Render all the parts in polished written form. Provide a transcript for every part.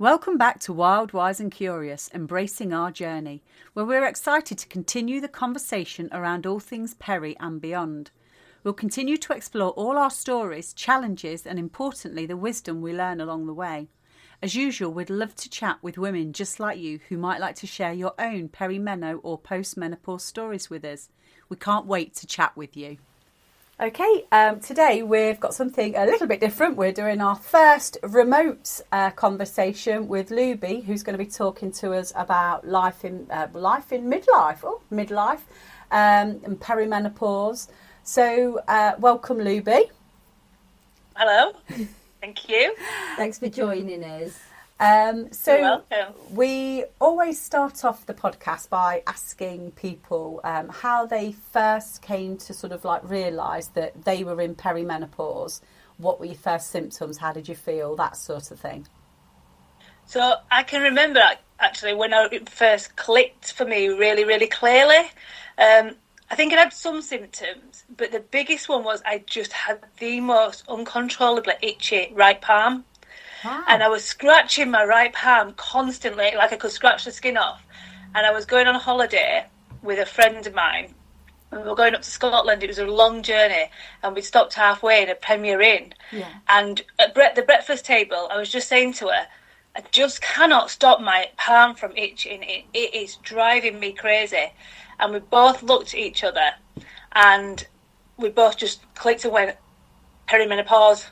Welcome back to Wild, Wise and Curious, Embracing Our Journey, where we're excited to continue the conversation around all things peri and beyond. We'll continue to explore all our stories, challenges and importantly the wisdom we learn along the way. As usual, we'd love to chat with women just like you who might like to share your own perimeno or post-menopause stories with us. We can't wait to chat with you. Okay, today we've got something a little bit different. We're doing our first remote conversation with Luby, who's going to be talking to us about life in midlife, and perimenopause. So, welcome, Luby. Hello. Thank you. Thanks for joining us. So You're welcome. We always start off the podcast by asking people how they first came to sort of like realise that they were in perimenopause. What were your first symptoms? How did you feel? That sort of thing. So I can remember actually when it first clicked for me really, really clearly. I think it had some symptoms, but the biggest one was I just had the most uncontrollably itchy right palm. Wow. And I was scratching my right palm constantly, like I could scratch the skin off. And I was going on a holiday with a friend of mine. We were going up to Scotland. It was a long journey. And we stopped halfway in a Premier Inn. Yeah. And at the breakfast table, I was just saying to her, I just cannot stop my palm from itching. It is driving me crazy. And we both looked at each other. And we both just clicked and went, perimenopause.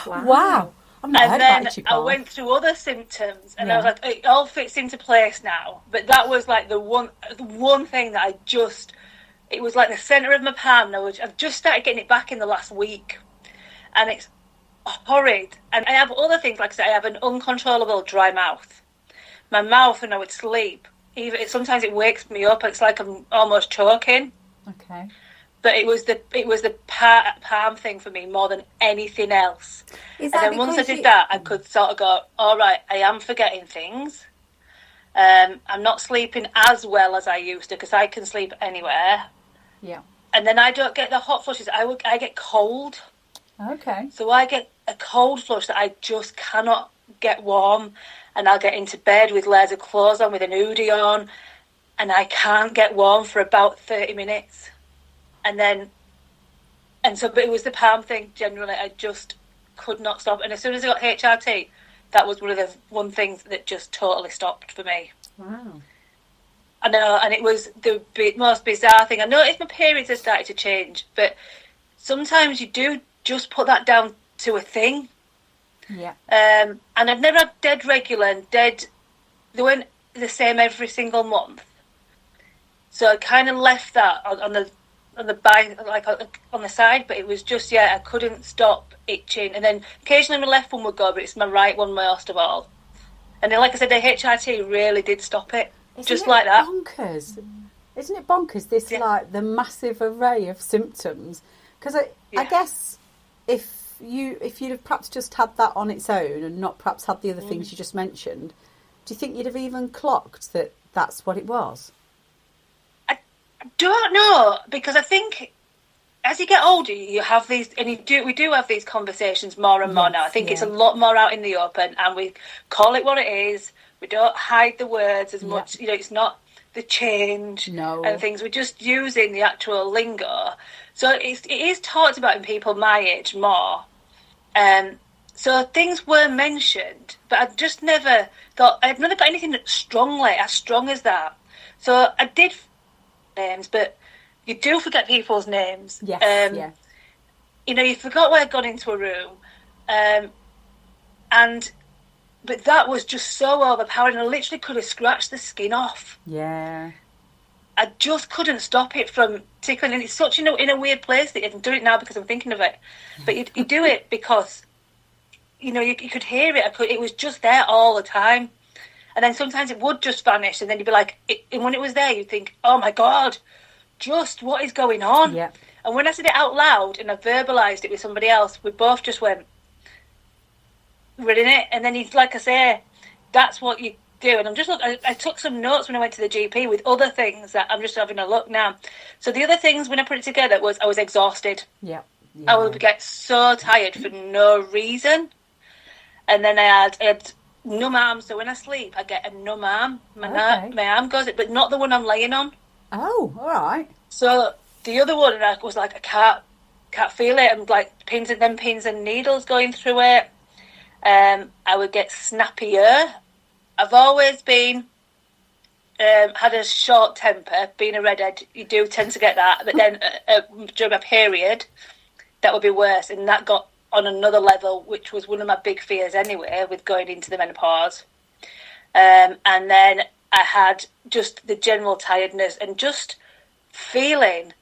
Wow. And then I went through other symptoms, and I was like, it all fits into place now. But that was like the one thing that it was like the centre of my palm. I've just started getting it back in the last week, and it's horrid. And I have other things, like I said, I have an uncontrollable dry mouth. My mouth, when I would sleep, sometimes it wakes me up. It's like I'm almost choking. Okay. But it was the palm thing for me more than anything else. And then once I did that, I could sort of go, all right, I am forgetting things. I'm not sleeping as well as I used to because I can sleep anywhere. Yeah. And then I don't get the hot flushes. I get cold. Okay. So I get a cold flush that I just cannot get warm. And I'll get into bed with layers of clothes on, with an hoodie on. And I can't get warm for about 30 minutes. But it was the palm thing. Generally, I just could not stop. And as soon as I got HRT, that was one thing that just totally stopped for me. Wow. I know, and it was the most bizarre thing. I noticed my periods had started to change, but sometimes you do just put that down to a thing. Yeah. And I've never had dead regular and they weren't the same every single month. So I kind of left that on the side, but it was just, I couldn't stop itching. And then occasionally my left one would go, but it's my right one most of all. And then, like I said, the HRT really did stop it. Like that. Bonkers? Isn't it bonkers, this like the massive array of symptoms? Because I guess if you'd have perhaps just had that on its own and not perhaps had the other things you just mentioned, do you think you'd have even clocked that that's what it was? I don't know, because I think as you get older, you have these, and we do have these conversations more and more now. I think it's a lot more out in the open, and we call it what it is. We don't hide the words as much. It's not the change and things. We're just using the actual lingo. So it is talked about in people my age more. So things were mentioned, but I just never thought, I've never got anything as strong as that. So I did names, but you do forget people's names. Yes, you forgot where I'd gone into a room, but that was just so overpowering. I literally could have scratched the skin off. Yeah. I just couldn't stop it from tickling, and it's such in a weird place that you can do it now because I'm thinking of it, but you do it because you could hear it. It was just there all the time. And then sometimes it would just vanish, and then you'd be like, and when it was there, you'd think, oh my God, just what is going on? Yeah. And when I said it out loud and I verbalised it with somebody else, we both just went, we're in it. And then he's like, I say, that's what you do. And I took some notes when I went to the GP with other things that I'm just having a look now. So the other things when I put it together was I was exhausted. Yeah. I would get so tired for no reason. And then I had numb arms. So when I sleep, I get a numb arm. Okay. My arm goes, but not the one I'm laying on. Oh, all right. So the other one, I was like, I can't feel it. I'm like pins and needles going through it. I would get snappier. I've always been had a short temper. Being a redhead, you do tend to get that. But then during my period, that would be worse, and that got on another level, which was one of my big fears anyway, with going into the menopause. And then I had just the general tiredness and just feeling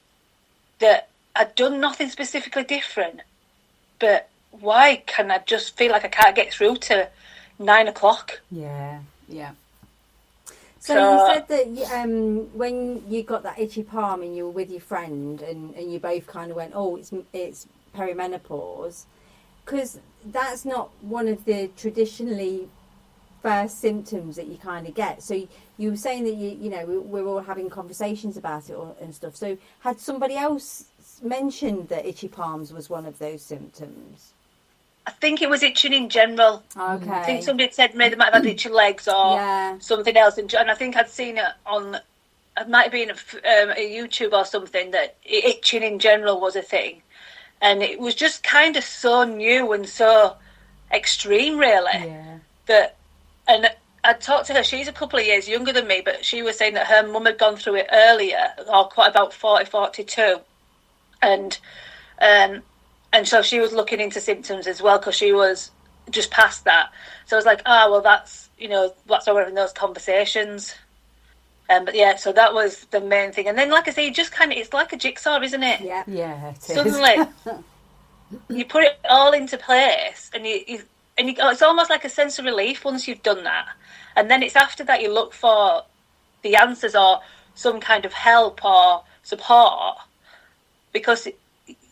that I'd done nothing specifically different, but why can I just feel like I can't get through to 9 o'clock? Yeah. So you said that when you got that itchy palm and you were with your friend and you both kind of went, oh, it's perimenopause, because that's not one of the traditionally first symptoms that you kind of get. So you were saying that you know we're all having conversations about it and stuff. So had somebody else mentioned that itchy palms was one of those symptoms? I think it was itching in general. Okay. I think somebody had said maybe they might have had itchy legs or something else. And I think I'd seen it on, it might have been a YouTube or something, that itching in general was a thing. And it was just kind of so new and so extreme, really. Yeah. And I talked to her, she's a couple of years younger than me, but she was saying that her mum had gone through it earlier, or quite about 42. And so she was looking into symptoms as well, because she was just past that. So I was like, well, that's why we're having those conversations. But yeah, so that was the main thing. And then, like I say, just kind of, it's like a jigsaw, isn't it? Yeah. Yeah, it is. Suddenly, you put it all into place, and it's almost like a sense of relief once you've done that. And then it's after that you look for the answers or some kind of help or support, because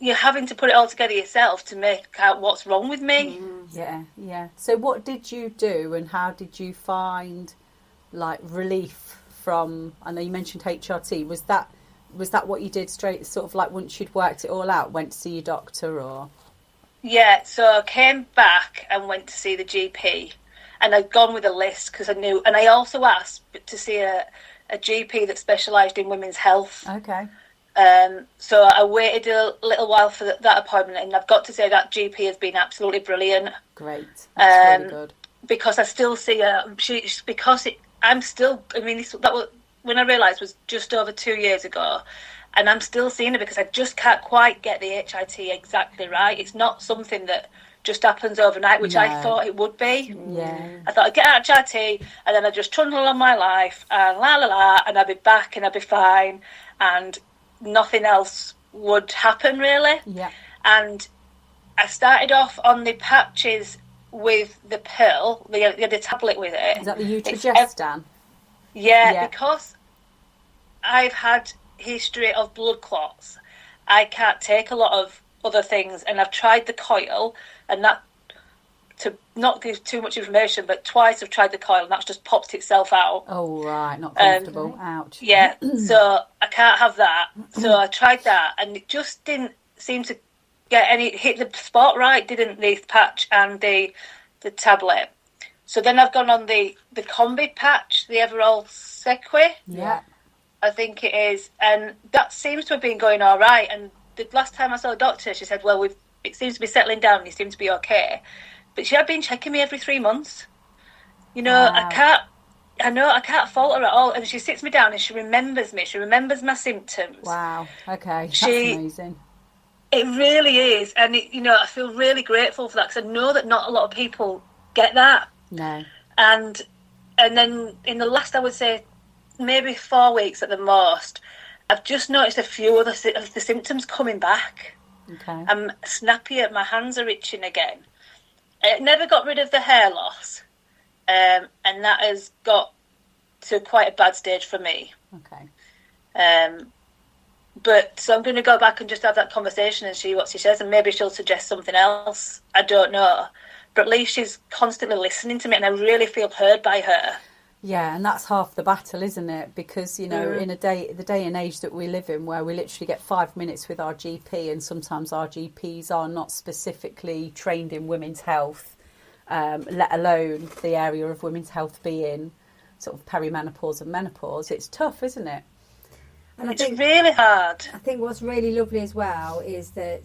you're having to put it all together yourself to make out what's wrong with me. Yeah. So what did you do, and how did you find like relief from? I know you mentioned HRT. Was that what you did straight, sort of like once you'd worked it all out, went to see your doctor, or? Yeah. So I came back and went to see the GP, and I'd gone with a list because I knew. And I also asked to see a GP that specialised in women's health. Okay. So I waited a little while for that appointment, and I've got to say that GP has been absolutely brilliant. Great, that's really good. Because I still see her. I'm still. I mean, that was when I realised was just over 2 years ago, and I'm still seeing her because I just can't quite get the HIT exactly right. It's not something that just happens overnight, which I thought it would be. Yeah. I thought I'd get out HIT, and then I'd just trundle on my life, and and I'd be back, and I'd be fine, and nothing else would happen, really. Yeah. And I started off on the patches with the pill, the tablet with it. Is that the Utrogestan? Yeah, because I've had history of blood clots, I can't take a lot of other things, and I've tried the coil, and that, to not give too much information, but twice I've tried the coil and that's just popped itself out. Oh, right, not comfortable. Ouch. Yeah, so I can't have that. So I tried that, and it just didn't seem to hit the spot right, didn't the patch and the tablet. So then I've gone on the combi patch, the Everall Sequi. Yeah. I think it is, and that seems to have been going all right. And the last time I saw a doctor, she said, well, it seems to be settling down and you seem to be okay. But she had been checking me every 3 months. Wow. I can't fault her at all. And she sits me down and she remembers me. She remembers my symptoms. Wow. Okay. That's amazing. It really is. And, I feel really grateful for that, because I know that not a lot of people get that. No. And then in the last, I would say, maybe 4 weeks at the most, I've just noticed a few of the symptoms coming back. Okay. I'm snappier. My hands are itching again. It never got rid of the hair loss, and that has got to quite a bad stage for me. Okay. But so I'm going to go back and just have that conversation and see what she says, and maybe she'll suggest something else. I don't know, but at least she's constantly listening to me, and I really feel heard by her. Yeah, and that's half the battle, isn't it? Because, in the day and age that we live in, where we literally get 5 minutes with our GP, and sometimes our GPs are not specifically trained in women's health, let alone the area of women's health being sort of perimenopause and menopause. It's tough, isn't it? And it's really hard. I think what's really lovely as well is that,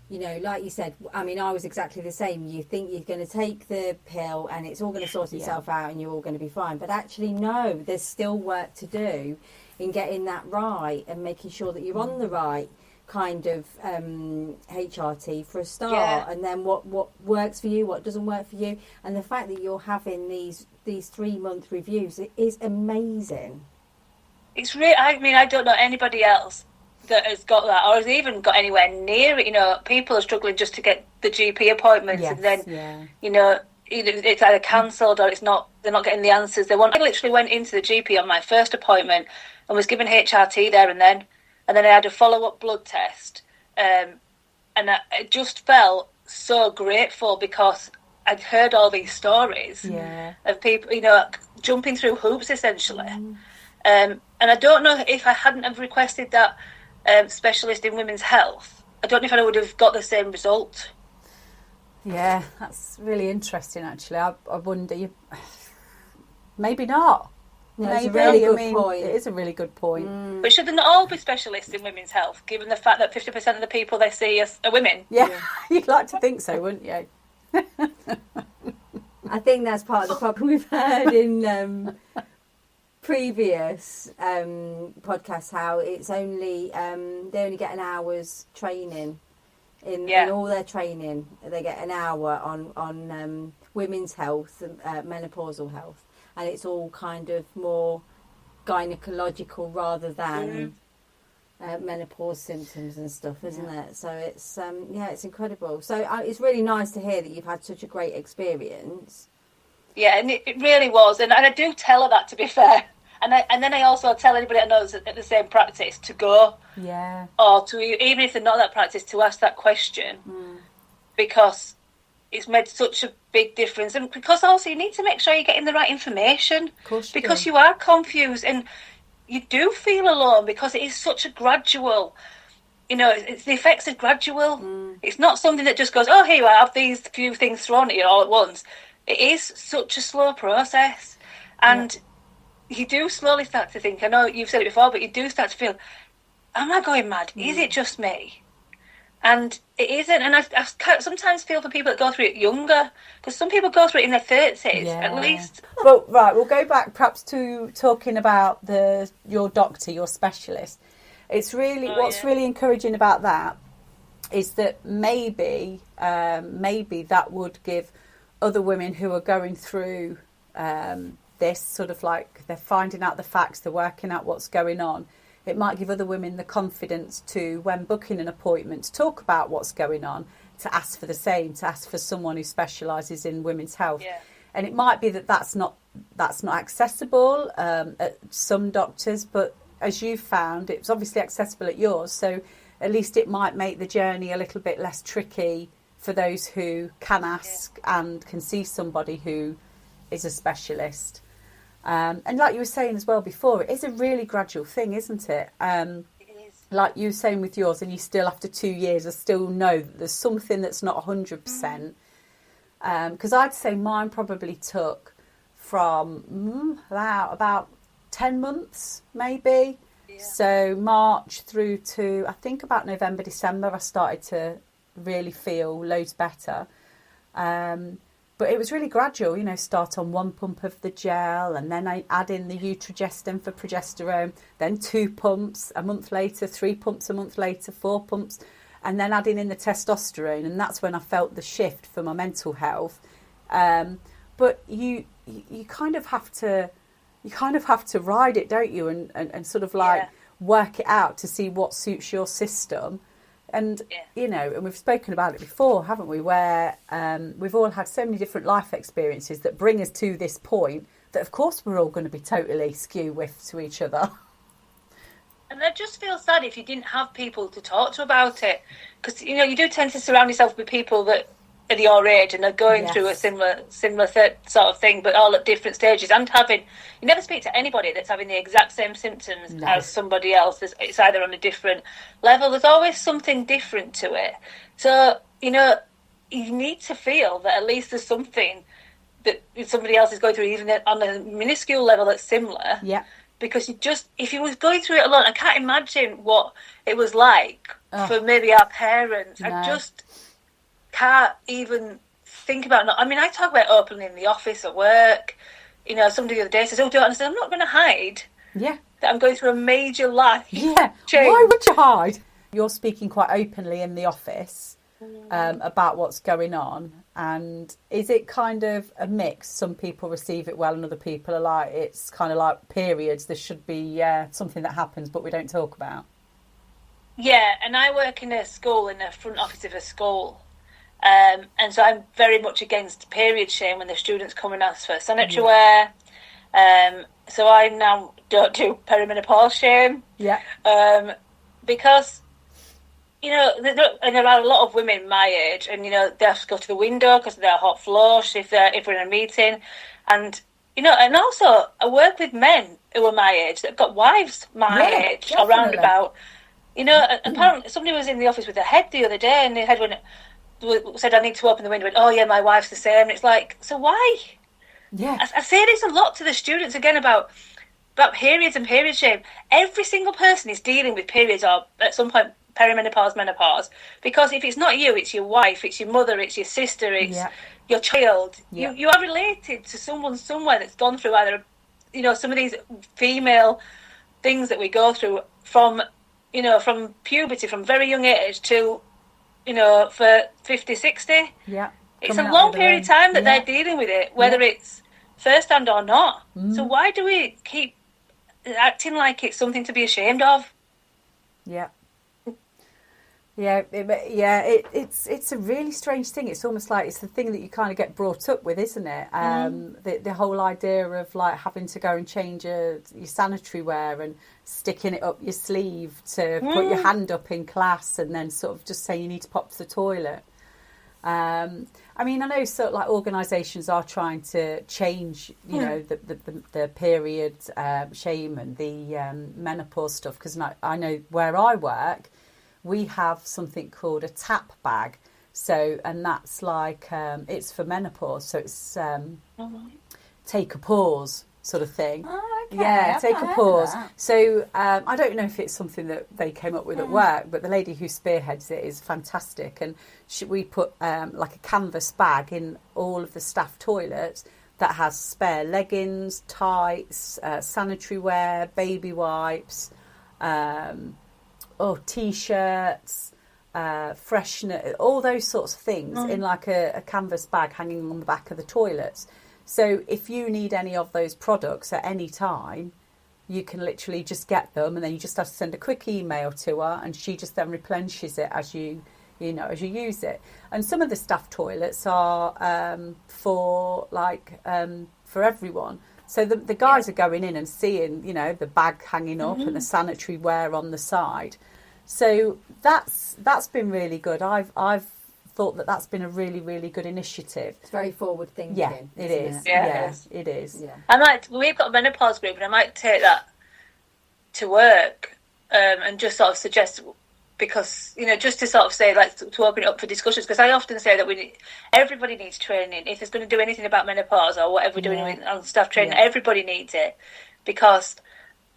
you know, like you said, I mean, I was exactly the same. You think you're going to take the pill and it's all going to sort itself out and you're all going to be fine. But actually, no, there's still work to do in getting that right and making sure that you're on the right kind of HRT for a start, and then what works for you, what doesn't work for you. And the fact that you're having these 3-month reviews, it is amazing. It's really, I mean, I don't know anybody else that has got that or has even got anywhere near it. You know, people are struggling just to get the GP appointments, and then, you know, it's either cancelled or they're not getting the answers they want. I literally went into the GP on my first appointment and was given HRT there and then I had a follow-up blood test. And I just felt so grateful because I'd heard all these stories of people, you know, jumping through hoops essentially. And I don't know if I hadn't have requested that specialist in women's health, I don't know if I would have got the same result. Yeah, that's really interesting actually. I wonder, maybe not. No, it's a really good point. It is a really good point. But should they not all be specialists in women's health, given the fact that 50% of the people they see are women? Yeah. You'd like to think so, wouldn't you? I think that's part of the problem we've heard in previous podcasts, how it's only they only get an hour's training in all their training. They get an hour on women's health, menopausal health, and it's all kind of more gynecological rather than menopause symptoms and stuff, isn't it? So it's it's incredible. So it's really nice to hear that you've had such a great experience. Yeah, and it really was, and I do tell her that, to be fair. And then I also tell anybody I know that's at the same practice to go, or to, even if they're not at that practice, to ask that question, because it's made such a big difference. And because also you need to make sure you're getting the right information, because you are confused and you do feel alone, because it is such a gradual, you know, the effects are gradual. It's not something that just goes, oh, here you are, I have these few things thrown at you all at once. It is such a slow process, and you do slowly start to think, I know you've said it before, but you do start to feel, am I going mad? Is it just me? And it isn't. And I sometimes feel for people that go through it younger, because some people go through it in their 30s at least. Well, right, we'll go back perhaps to talking about your doctor, your specialist. It's really what's really encouraging about that is that maybe that would give other women who are going through this sort of, like, they're finding out the facts, they're working out what's going on. It might give other women the confidence to, when booking an appointment, to talk about what's going on, to ask for the same, to ask for someone who specialises in women's health. And it might be that's not accessible at some doctors, but as you've found, it's obviously accessible at yours. So at least it might make the journey a little bit less tricky for those who can ask and can see somebody who is a specialist. And like you were saying as well before, it is a really gradual thing, isn't it? It is. Like you were saying with yours, and you still, after 2 years, I still know that there's something that's not 100%. Because I'd say mine probably took from about 10 months, maybe. So March through to, I think, about November, December, I started to really feel loads better. But it was really gradual, you know, start on 1 pump of the gel, and then I add in the Utrogestin for progesterone, then 2 pumps a month later, 3 pumps a month later, 4 pumps, and then adding in the testosterone. And that's when I felt the shift for my mental health. But you kind of have to ride it, don't you? And sort of like work it out to see what suits your system. And, you know, and we've spoken about it before, haven't we, where we've all had so many different life experiences that bring us to this point that, of course, we're all going to be totally skew-whiffed to each other. And I just feel sad if you didn't have people to talk to about it. Because, you know, you do tend to surround yourself with people that are your age and are going through a similar sort of thing, but all at different stages. And you never speak to anybody that's having the exact same symptoms as somebody else. It's either on a different level. There's always something different to it. So, you know, you need to feel that at least there's something that somebody else is going through, even on a minuscule level that's similar. Yeah. Because if you was going through it alone, I can't imagine what it was like for maybe our parents. No. I just can't even think about it. I mean, I talk about it openly in the office, at work. You know, somebody the other day says, "Oh, don't," and I said, "I'm not going to hide." Yeah. That I'm going through a major life change. Why would you hide? You're speaking quite openly in the office about what's going on, and is it kind of a mix? Some people receive it well and other people are like, it's kind of like periods, there should be something that happens but we don't talk about. Yeah, and I work in a school, in the front office of a school, and so I'm very much against period shame when the students come and ask for sanitary wear. So I now don't do perimenopause shame. Yeah. Because, you know, and there are a lot of women my age, and, you know, they have to go to the window because they're a hot flush if we're in a meeting. And, you know, and also I work with men who are my age that have got wives my age, or roundabout. You know, apparently somebody was in the office with a head the other day, and the head said, "I need to open the window." And, "Oh, yeah, my wife's the same." And it's like, so why? Yeah. I say this a lot to the students, again, about periods and period shame. Every single person is dealing with periods, or at some point perimenopause, menopause, because if it's not you, it's your wife, it's your mother, it's your sister, it's your child. You are related to someone somewhere that's gone through either, you know, some of these female things that we go through from, you know, from puberty, from very young age to, you know, for 50, 60. Yeah. It's a long period of time that they're dealing with it, whether it's first hand or not. So why do we keep acting like it's something to be ashamed of? Yeah. It's a really strange thing. It's almost like it's the thing that you kind of get brought up with, isn't it? The whole idea of like having to go and change your sanitary wear and sticking it up your sleeve to put your hand up in class, and then sort of just saying you need to pop to the toilet. I mean, I know sort of like organisations are trying to change, you know, the period shame and the menopause stuff, because I know where I work, we have something called a tap bag. So, and that's like, it's for menopause. So it's take a pause sort of thing. Oh, okay. Yeah, take a pause. So I don't know if it's something that they came up with at work, but the lady who spearheads it is fantastic. And we put like a canvas bag in all of the staff toilets that has spare leggings, tights, sanitary wear, baby wipes, T-shirts, freshener, all those sorts of things in like a canvas bag hanging on the back of the toilets. So if you need any of those products at any time, you can literally just get them, and then you just have to send a quick email to her, and she just then replenishes it as you use it. And some of the staff toilets are for everyone. So the guys are going in and seeing, you know, the bag hanging up and the sanitary wear on the side. So that's been really good. I've thought that's been a really, really good initiative. It's very forward thinking. Yeah, it is. Yeah, it is. Yeah. We've got a menopause group, and I might take that to work and just sort of suggest, because, you know, just to sort of say, like, to open it up for discussions, because I often say that everybody needs training. If there's going to do anything about menopause or whatever we're doing on staff training, everybody needs it. Because,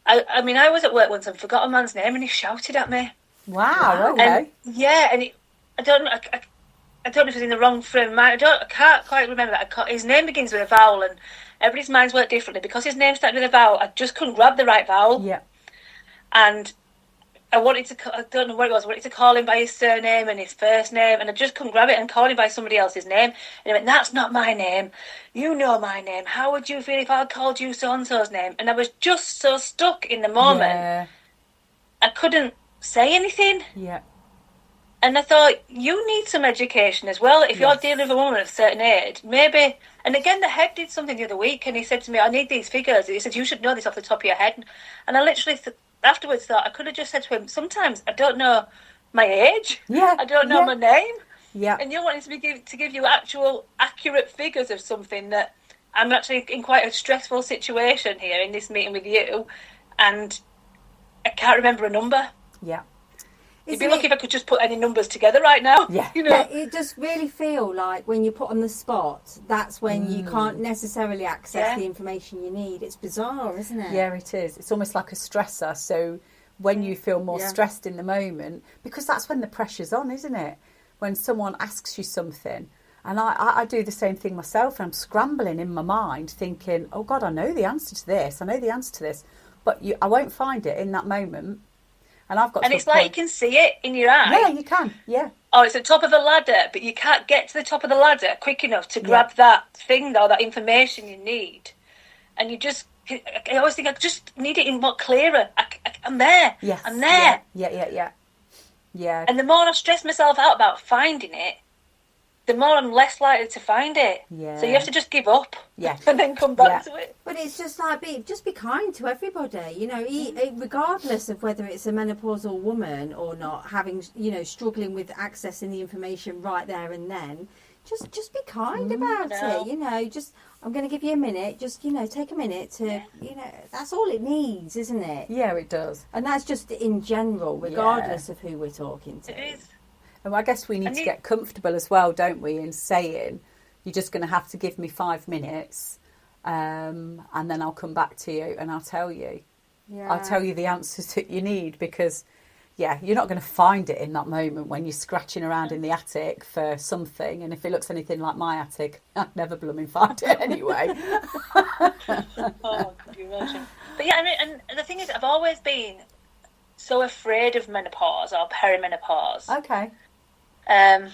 I mean, I was at work once and forgot a man's name, and he shouted at me. Wow, okay. And I don't know if it was in the wrong frame of mind. I can't quite remember that. His name begins with a vowel, and everybody's minds work differently. Because his name started with a vowel, I just couldn't grab the right vowel. Yeah. And I don't know what it was, I wanted to call him by his surname and his first name, and I just couldn't grab it and call him by somebody else's name. And he went, "That's not my name. You know my name. How would you feel if I called you so-and-so's name?" And I was just so stuck in the moment. Yeah. I couldn't say anything. Yeah. And I thought, you need some education as well. If you're dealing with a woman of a certain age, maybe... And again, the head did something the other week, and he said to me, "I need these figures." He said, "You should know this off the top of your head." And I literally afterwards thought, I could have just said to him, sometimes I don't know my age. Yeah. I don't know my name. Yeah. And you're wanting to give you accurate figures of something that I'm actually in quite a stressful situation here in this meeting with you, and I can't remember a number. Yeah. You'd be lucky if I could just put any numbers together right now. Yeah. You know? Yeah, it does really feel like when you're put on the spot, that's when you can't necessarily access the information you need. It's bizarre, isn't it? Yeah, it is. It's almost like a stressor. So when you feel more stressed in the moment, because that's when the pressure's on, isn't it? When someone asks you something. And I do the same thing myself, and I'm scrambling in my mind thinking, oh God, I know the answer to this. I know the answer to this. But I won't find it in that moment. And I've got. And it's like you can see it in your eye. Yeah, you can. Yeah. Oh, it's at the top of a ladder, but you can't get to the top of the ladder quick enough to grab that thing or that information you need. And you just, I always think I just need it in more clearer. I'm there. Yes. I'm there. Yeah. And the more I stress myself out about finding it, the more I'm less likely to find it. Yeah. So you have to just give up. Yeah. And then come back to it. But it's just like, be kind to everybody, you know, regardless of whether it's a menopausal woman or not, having, you know, struggling with accessing the information right there and then. Just be kind about it, you know, just, I'm going to give you a minute, just, you know, take a minute to, you know, that's all it needs, isn't it? Yeah, it does. And that's just in general, regardless of who we're talking to. It is. And I guess we need to get comfortable as well, don't we, in saying, you're just going to have to give me 5 minutes and then I'll come back to you and I'll tell you. Yeah. I'll tell you the answers that you need because, you're not going to find it in that moment when you're scratching around in the attic for something. And if it looks anything like my attic, I'd never blooming find it anyway. Oh, could you imagine? But yeah, and the thing is, I've always been so afraid of menopause or perimenopause. Okay. Can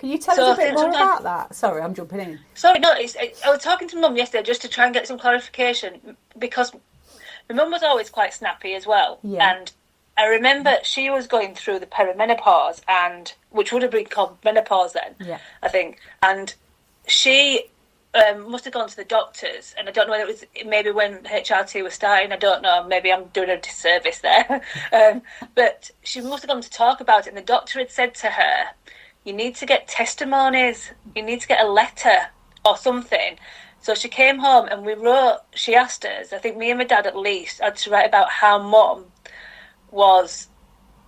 you tell us a bit more about that? Sorry, I'm jumping in. Sorry, no, I was talking to Mum yesterday just to try and get some clarification because my mum was always quite snappy as well. Yeah. And I remember she was going through the perimenopause, and which would have been called menopause then, I think. And she must have gone to the doctors, and I don't know whether it was maybe when HRT was starting, I don't know, maybe I'm doing a disservice there. But she must have gone to talk about it, and the doctor had said to her, you need to get testimonies, you need to get a letter or something. So she came home and she asked us, I think me and my dad at least, had to write about how Mum was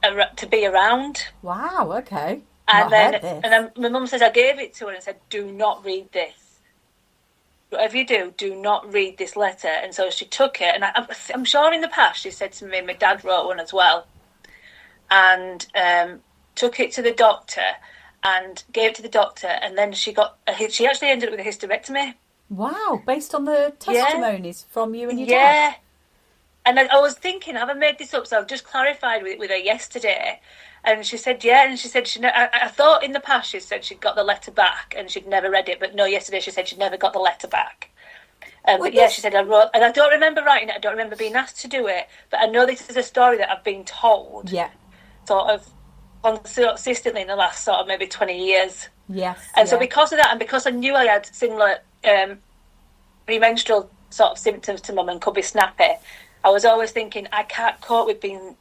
to be around. Wow, okay. And my mum says I gave it to her and said, do not read this. Whatever you do not read this letter. And so she took it, and I'm sure in the past she said to me, my dad wrote one as well, and took it to the doctor and gave it to the doctor, and then she actually ended up with a hysterectomy. Wow, based on the testimonies from you and your dad? Yeah. And I was thinking, have I made this up? So I've just clarified with her yesterday. And she said, yeah. And she said, I thought in the past she said she'd got the letter back and she'd never read it. But no, yesterday she said she'd never got the letter back. She said, I wrote, and I don't remember writing it. I don't remember being asked to do it. But I know this is a story that I've been told. Yeah. Sort of consistently in the last sort of maybe 20 years. Yes. And so because of that, and because I knew I had similar premenstrual sort of symptoms to Mum and could be snappy, I was always thinking, I can't cope with being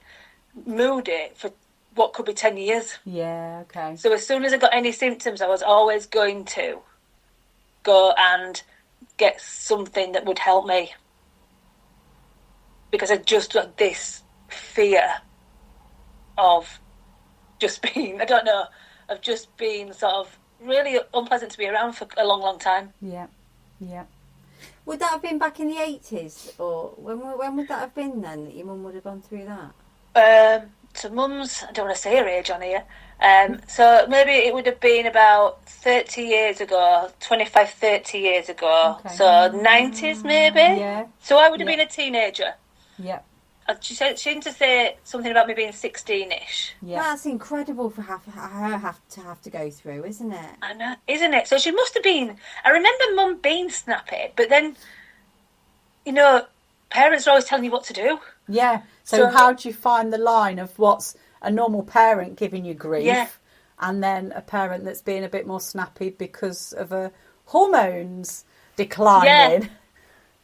moody for what could be 10 years. Yeah, okay. So as soon as I got any symptoms, I was always going to go and get something that would help me. Because I just got this fear of just being, of just being sort of really unpleasant to be around for a long, long time. Yeah, yeah. Would that have been back in the 80s? Or when would that have been then, that your mum would have gone through that? So Mum's, I don't want to say her age on here, so maybe it would have been about 30 years ago, 25, 30 years ago. Okay. So 90s maybe? Yeah. So I would have been a teenager. Yeah. She seemed to say something about me being 16-ish. Yeah. That's incredible for her to have to go through, isn't it? I know, isn't it? So she must have been... I remember Mum being snappy, but then, parents are always telling you what to do. Yeah. So how do you find the line of what's a normal parent giving you grief and then a parent that's being a bit more snappy because of hormones declining?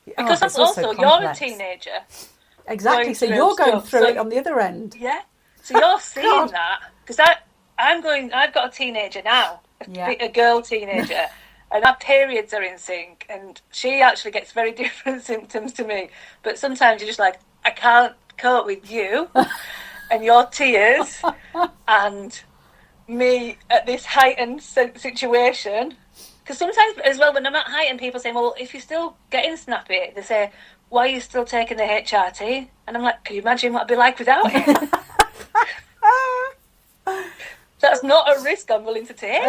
Yeah. Because that's also you're a teenager. Exactly, so you're going through it on the other end. Yeah, so you're seeing that. Because I've got a teenager now, a girl teenager, and our periods are in sync, and she actually gets very different symptoms to me. But sometimes you're just like, I can't cope with you. and your tears and me at this heightened situation. Because sometimes as well, when I'm at heightened, people say, well, if you're still getting snappy, they say, why are you still taking the HRT? And I'm like, can you imagine what I'd be like without it? That's not a risk I'm willing to take.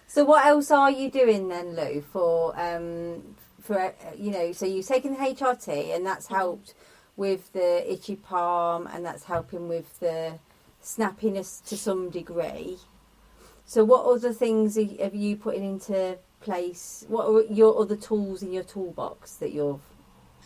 So what else are you doing then, Lou, for you know, so you've taken the HRT and that's helped with the itchy palm and that's helping with the snappiness to some degree. So what other things have you putting into place? What are your other tools in your toolbox that you've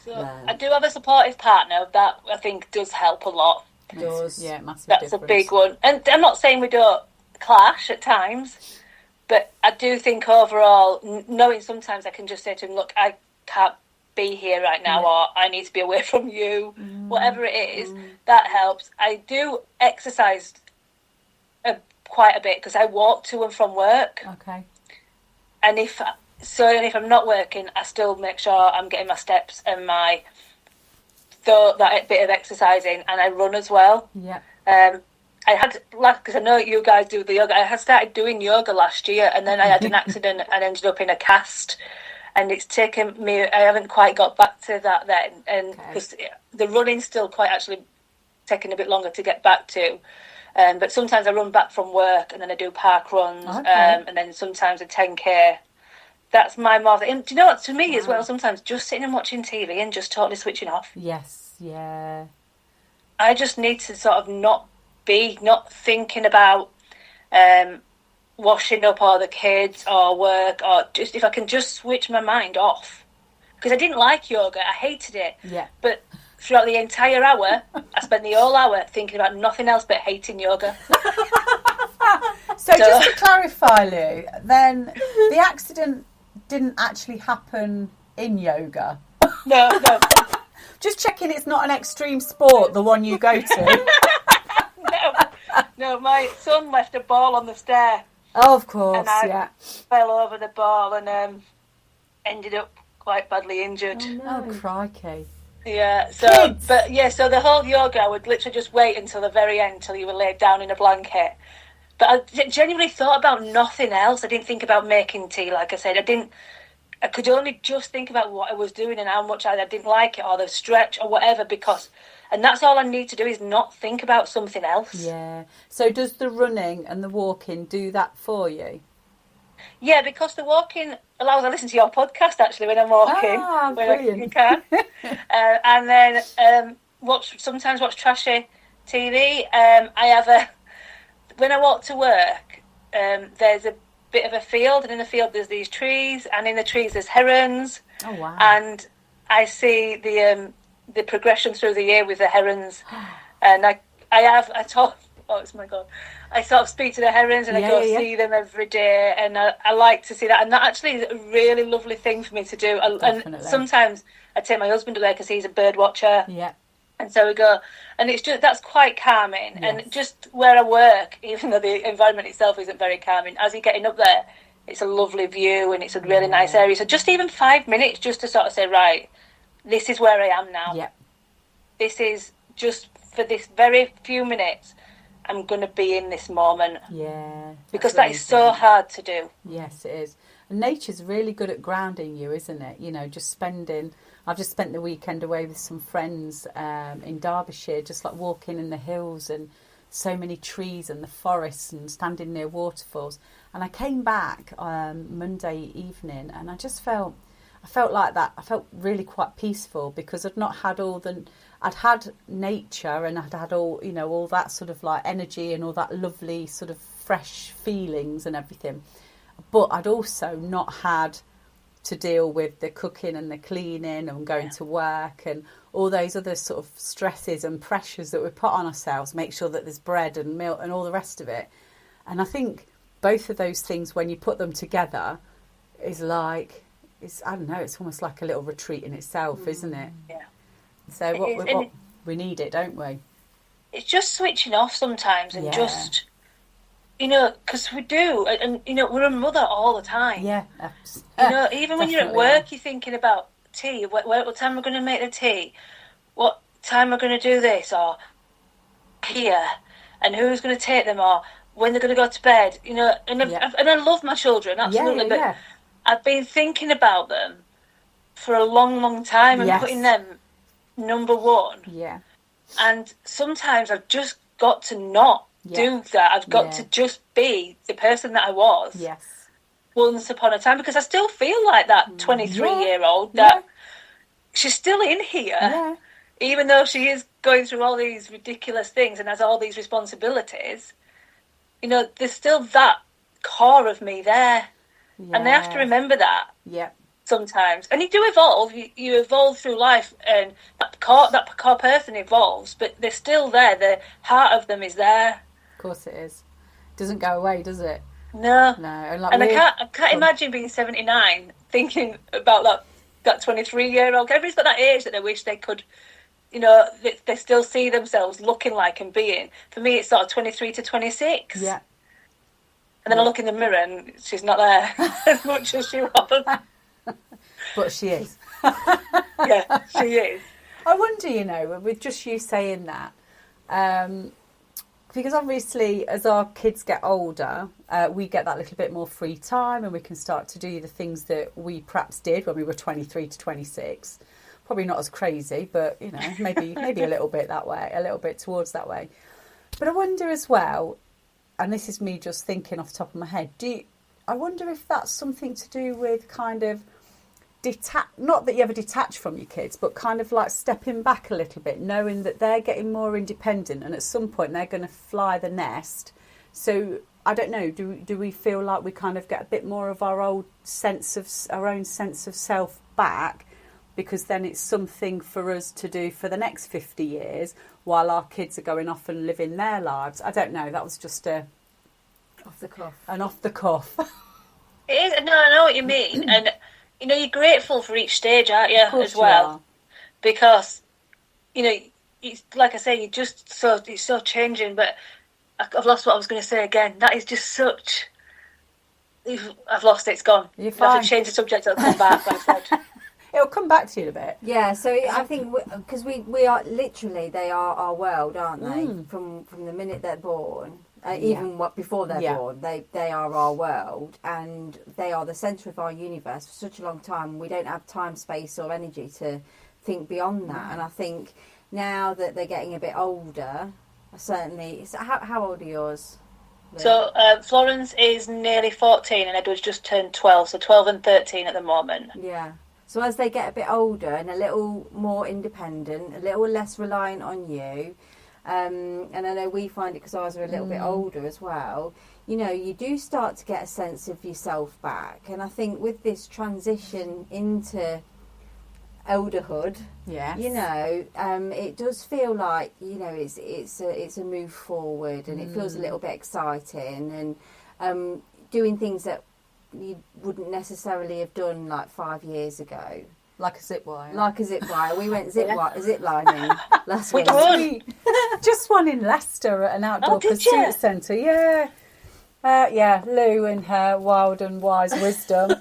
learned? I do have a supportive partner. That I think does help a lot. It does. Yeah, massive That's difference. a big one. And I'm not saying we don't clash at times, but I do think overall, knowing sometimes I can just say to him, look, I can't be here right now, or I need to be away from you, whatever it is, that helps. I do exercise quite a bit because I walk to and from work. Okay. And if I'm not working, I still make sure I'm getting my steps and that bit of exercising, and I run as well. Yeah. I had, because I know you guys do the yoga, I had started doing yoga last year, and then I had an accident and ended up in a cast, and it's taken me, I haven't quite got back to that then, and because the running's still quite actually taking a bit longer to get back to. But sometimes I run back from work and then I do park runs, and then sometimes a 10k. That's my more. And do you know what? To me as well, sometimes just sitting and watching TV and just totally switching off. Yes, yeah. I just need to sort of not thinking about washing up or the kids or work, or just if I can just switch my mind off. Because I didn't like yoga, I hated it. Yeah. But throughout the entire hour, I spent the whole hour thinking about nothing else but hating yoga. So just to clarify, Lou, then the accident didn't actually happen in yoga. No. Just checking it's not an extreme sport, the one you go to. No, my son left a ball on the stair. Oh, of course, and I fell over the ball and ended up quite badly injured. Oh, crikey. Yeah, so Kids. So the whole yoga, I would literally just wait until the very end, till you were laid down in a blanket. But I genuinely thought about nothing else. I didn't think about making tea, like I said. I could only just think about what I was doing and how much I didn't like it, or the stretch or whatever, and that's all I need to do is not think about something else. Yeah. So does the running and the walking do that for you? Yeah, because the walking allows I listen to your podcast actually when I'm walking. Brilliant. You can. And then sometimes watch trashy TV. When I walk to work, there's a bit of a field, and in the field there's these trees, and in the trees there's herons. Oh, wow. And I see the progression through the year with the herons, and I talk. Oh, it's my God! I sort of speak to the herons, and I go see them every day, and I like to see that. And that actually is a really lovely thing for me to do. And sometimes I take my husband away because he's a bird watcher. Yeah. And so we go, and that's quite calming. Yes. And just where I work, even though the environment itself isn't very calming, as you're getting up there, it's a lovely view and it's a really nice area. So just even 5 minutes just to sort of say, right, this is where I am now. Yeah. This is just for this very few minutes, I'm going to be in this moment. Yeah. Because that is so hard to do. Yes, it is. And nature's really good at grounding you, isn't it? You know, I've just spent the weekend away with some friends in Derbyshire, just like walking in the hills and so many trees and the forests and standing near waterfalls. And I came back Monday evening and I felt like that. I felt really quite peaceful because I'd not had I'd had nature and I'd had all that sort of like energy and all that lovely sort of fresh feelings and everything. But I'd also not had to deal with the cooking and the cleaning and going to work and all those other sort of stresses and pressures that we put on ourselves, make sure that there's bread and milk and all the rest of it. And I think both of those things, when you put them together, is like, I don't know, it's almost like a little retreat in itself, isn't it? Yeah. So we need it, don't we? It's just switching off sometimes and just... because we do, and we're a mother all the time. Yeah, even when you're at work, you're thinking about tea. What time am I going to make the tea? What time am I going to do this? Or here, and who's going to take them, or when they're going to go to bed, you know, and I love my children, absolutely, but I've been thinking about them for a long, long time and putting them number one. Yeah. And sometimes I've just got to not do that. I've got to just be the person that I was once upon a time, because I still feel like that 23-year-old that she's still in here, even though she is going through all these ridiculous things and has all these responsibilities. You know, there's still that core of me there. Yeah. And I have to remember that sometimes. And you do evolve. You evolve through life, and that core person evolves, but they're still there. The heart of them is there. Of course it is. Doesn't go away, does it? No. No. And I can't imagine being 79 thinking about that 23-year-old. Everybody's got that age that they wish they could, you know, they still see themselves looking like and being. For me, it's sort of 23 to 26. Yeah. And then I look in the mirror and she's not there as much as she was. But she is. Yeah, she is. I wonder, you know, with just you saying that, because obviously as our kids get older, we get that little bit more free time, and we can start to do the things that we perhaps did when we were 23 to 26. Probably not as crazy, but, you know, maybe a little bit that way, a little bit towards that way. But I wonder as well, and this is me just thinking off the top of my head, I wonder if that's something to do with kind of not that you ever detach from your kids, but kind of like stepping back a little bit, knowing that they're getting more independent, and at some point they're going to fly the nest. So I don't know, do we feel like we kind of get a bit more of our own sense of self back, because then it's something for us to do for the next 50 years while our kids are going off and living their lives? I don't know, that was just an off the cuff. It is. No, I know what you mean. And, you know, you're grateful for each stage, aren't you, as well? Because, you know, it's, like I say, it's so changing. But I've lost what I was going to say again. That is just such... I've lost it, it's gone. You're fine. I have to change the subject, it'll come back, like I said. It'll come back to you in a bit. Yeah, so I think, because we are literally, they are our world, aren't they? From the minute they're born. Even before they're born, they are our world, and they are the centre of our universe for such a long time. We don't have time, space or energy to think beyond that. And I think now that they're getting a bit older, certainly... How old are yours? So Florence is nearly 14 and Edward's just turned 12, so 12 and 13 at the moment. Yeah. So as they get a bit older and a little more independent, a little less reliant on you... and I know we find it because ours are a little bit older as well, you know, you do start to get a sense of yourself back. And I think with this transition into elderhood, you know, it does feel like, you know, it's a move forward, and it feels a little bit exciting, and doing things that you wouldn't necessarily have done like 5 years ago. Like a zip wire. We went zip lining last week. Just one in Leicester at an outdoor pursuit centre. Yeah, Lou in her wild and wise wisdom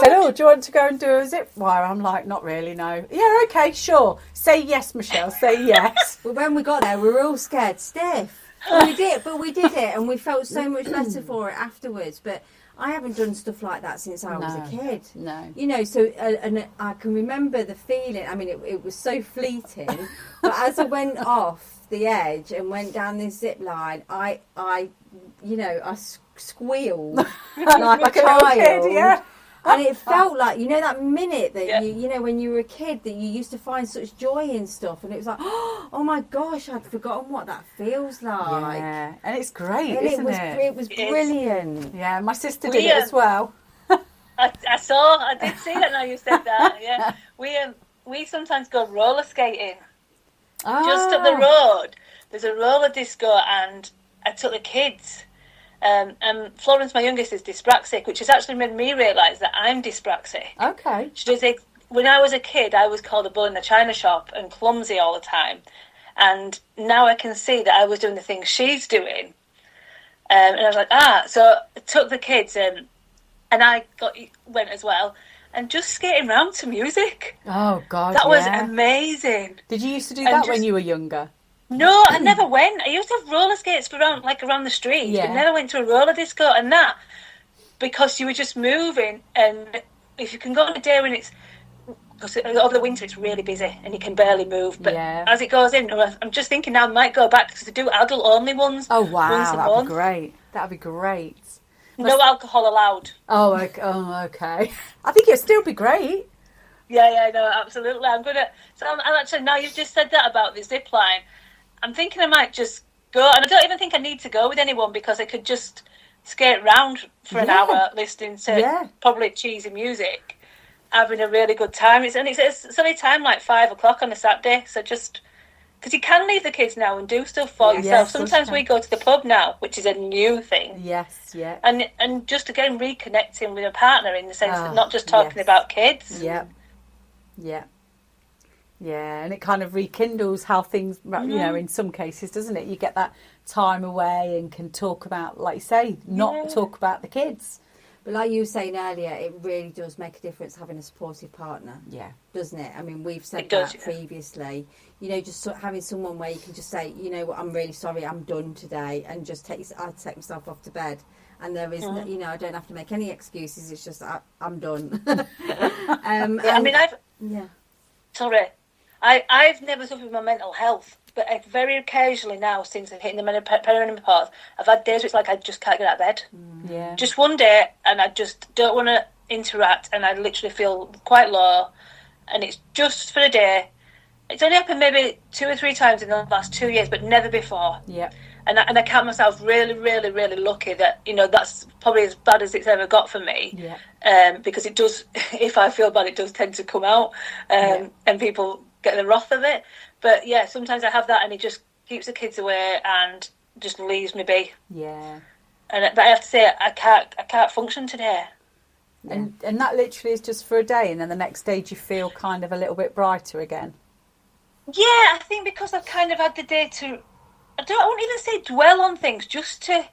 said, "Oh, do you want to go and do a zip wire?" I'm like, "Not really, no." "Yeah, okay, sure. Say yes, Michelle. Say yes." Well, when we got there, we were all scared stiff. But we did it, and we felt so much better for it afterwards. But I haven't done stuff like that since I was a kid. No. You know, so, and I can remember the feeling. I mean, it was so fleeting. But as I went off the edge and went down this zip line, I squealed like a child. Kid, yeah. And it felt like, you know, that minute that you know, when you were a kid, that you used to find such joy in stuff, and it was like, oh my gosh, I'd forgotten what that feels like. Yeah, and it's great, and isn't it? It was brilliant. Yeah, my sister did it as well. I did see that now you said that. Yeah, we sometimes go roller skating. Just up the road, there's a roller disco, and I took the kids. And Florence, my youngest, is dyspraxic, which has actually made me realise that I'm dyspraxic. Okay. When I was a kid, I was called a bull in the china shop and clumsy all the time. And now I can see that I was doing the things she's doing. And I was like, so I took the kids and I went as well. And just skating around to music. Oh, God, that was amazing. Did you used to do that when you were younger? No, I never went. I used to have roller skates around the street, but never went to a roller disco. And that, because you were just moving, and if you can go on a day when it's, because over the winter it's really busy and you can barely move. But as it goes in, I'm just thinking now I might go back to do adult only ones. Oh wow, once a that'd month. be great. That'd be great. No alcohol allowed. Oh, okay. I think it'd still be great. Yeah, no, absolutely. I'm actually, now you've just said that about the zip line, I'm thinking I might just go, and I don't even think I need to go with anyone because I could just skate round for an hour listening to probably cheesy music, having a really good time. It's only time like 5 o'clock on a Saturday, so just because you can leave the kids now and do stuff for yourself. Sometimes we go to the pub now, which is a new thing. Yes, yeah. And just again reconnecting with a partner in the sense that not just talking about kids. Yeah. Yeah, and it kind of rekindles how things, in some cases, doesn't it? You get that time away and can talk about, like you say, not talk about the kids. But like you were saying earlier, it really does make a difference having a supportive partner. Yeah. Doesn't it? I mean, we've said that previously. Just having someone where you can just say, you know what, I'm really sorry, I'm done today, and just I'll take myself off to bed. And there is, I don't have to make any excuses. It's just I'm done. Sorry. I've never suffered with my mental health, but very occasionally now, since I've hit the perimenopause, I've had days where it's like I just can't get out of bed. Yeah. Just one day, and I just don't want to interact, and I literally feel quite low, and it's just for a day. It's only happened maybe 2 or 3 times in the last 2 years, but never before. Yeah. And I count myself really, really, really lucky that, that's probably as bad as it's ever got for me. Yeah. Because it does, if I feel bad, it does tend to come out, and people get the wrath of it. But yeah, sometimes I have that, and it just keeps the kids away and just leaves me be. Yeah. But I have to say, I can't function today. Yeah. And that literally is just for a day, and then the next day you feel kind of a little bit brighter again. Yeah, I think because I've kind of had the day to, I won't even say dwell on things, just to,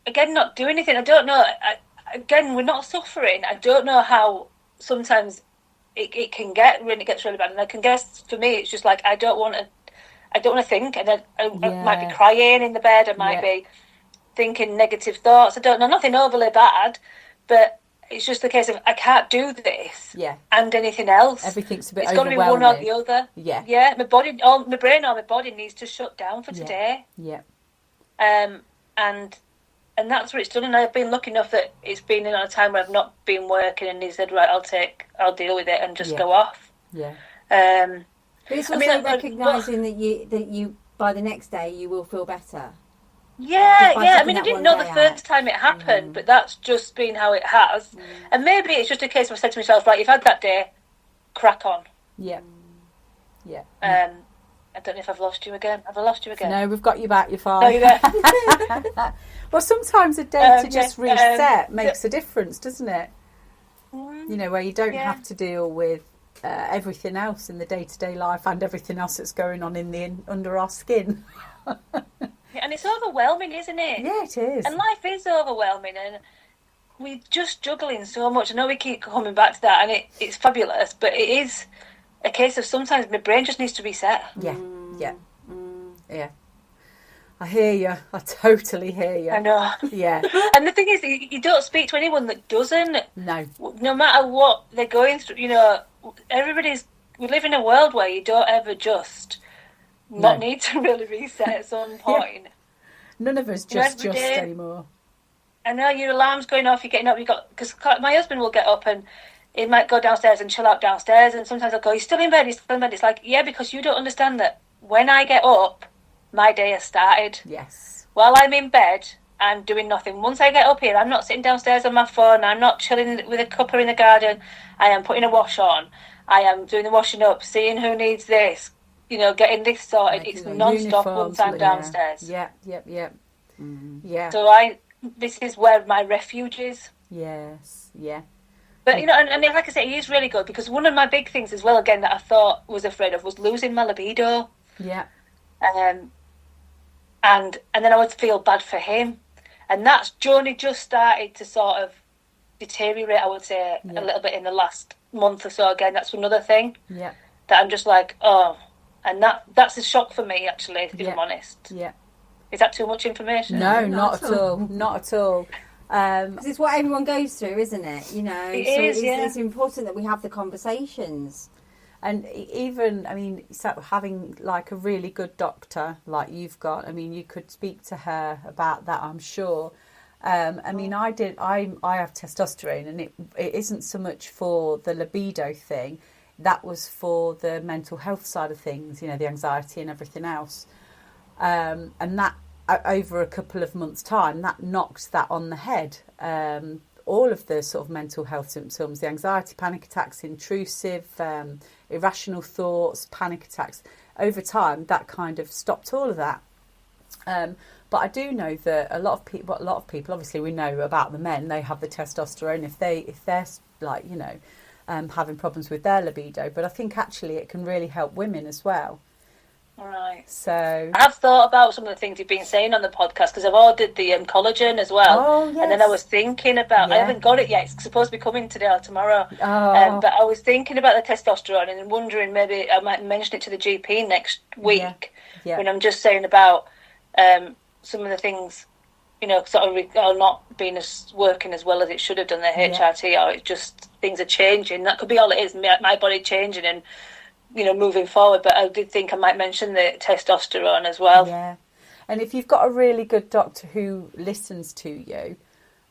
again, not do anything. I don't know. Again, we're not suffering. I don't know how sometimes it can get when it gets really bad. And I can guess for me, it's just like I don't want to think, and I might be crying in the bed. I might be thinking negative thoughts. I don't know, nothing overly bad, but it's just the case of I can't do this and anything else. Everything's a bit overwhelming. It's got to be one or the other. Yeah. My body, my brain or my body needs to shut down for today. Yeah. And that's what it's done. And I've been lucky enough that it's been in a time where I've not been working, and he said, right, I'll deal with it and just go off. Yeah. But it's also recognising that you by the next day you will feel better. Yeah. I mean, I didn't know the first time it happened, but that's just been how it has. And maybe it's just a case where I said to myself, right, you've had that day, crack on. Yeah. Yeah. I don't know if I've lost you again. Have I lost you again? No, we've got you back. You're fine. Oh, you're there. Well, sometimes a day to just reset makes a difference, doesn't it? Where you don't have to deal with everything else in the day-to-day life and everything else that's going on under our skin. And it's overwhelming, isn't it? Yeah, it is. And life is overwhelming, and we're just juggling so much. I know we keep coming back to that, and it's fabulous, but it is a case of sometimes my brain just needs to reset. Yeah. I hear you. I totally hear you. I know. Yeah. And the thing is, you don't speak to anyone that doesn't. No. No matter what they're going through, we live in a world where you don't ever just not need to really reset at some point. Yeah. None of us just anymore. I know your alarm's going off, you're getting up, because my husband will get up and he might go downstairs and chill out downstairs, and sometimes I'll go, you're still in bed. It's like, yeah, because you don't understand that when I get up, my day has started. Yes. While I'm in bed, I'm doing nothing. Once I get up here, I'm not sitting downstairs on my phone, I'm not chilling with a cuppa in the garden, I am putting a wash on, I am doing the washing up, seeing who needs this, getting this sorted. It's non-stop once I'm downstairs. Yeah. Mm-hmm. Yeah. So this is where my refuge is. Yes, yeah. But, and like I say, he is really good, because one of my big things as well, again, that I thought was afraid of was losing my libido. Yeah. And then I would feel bad for him. And that's only just started to sort of deteriorate, I would say, a little bit in the last month or so. Again, that's another thing. Yeah. That I'm just like, oh, And that's a shock for me, actually, if I'm honest. Yeah. Is that too much information? No, not at all. Not at all. Because it's what everyone goes through, isn't it? You know, it's important that we have the conversations. And even, I mean, having like a really good doctor like you've got, I mean, you could speak to her about that, I'm sure. I mean, I have testosterone, and it isn't so much for the libido thing. That was for the mental health side of things, you know, the anxiety and everything else. And that, over a couple of months' time, that knocked that on the head. All of the sort of mental health symptoms, the anxiety, panic attacks, intrusive, irrational thoughts, panic attacks, over time, that kind of stopped all of that. But I do know that a lot of people, obviously we know about the men, they have the testosterone if they're like, you know, having problems with their libido. But I think actually it can really help women as well. Right. So I have thought about some of the things you've been saying on the podcast, because I've ordered the collagen as well. Oh, yes. And then I was thinking about, I haven't got it yet, it's supposed to be coming today or tomorrow. But I was thinking about the testosterone and wondering maybe I might mention it to the GP next week. Yeah. When I'm just saying about some of the things, you know, sort of are not being working as well as it should have done, the HRT, or it's just things are changing. That could be all it is, my body changing and, you know, moving forward. But I did think I might mention the testosterone as well. Yeah. And if you've got a really good doctor who listens to you,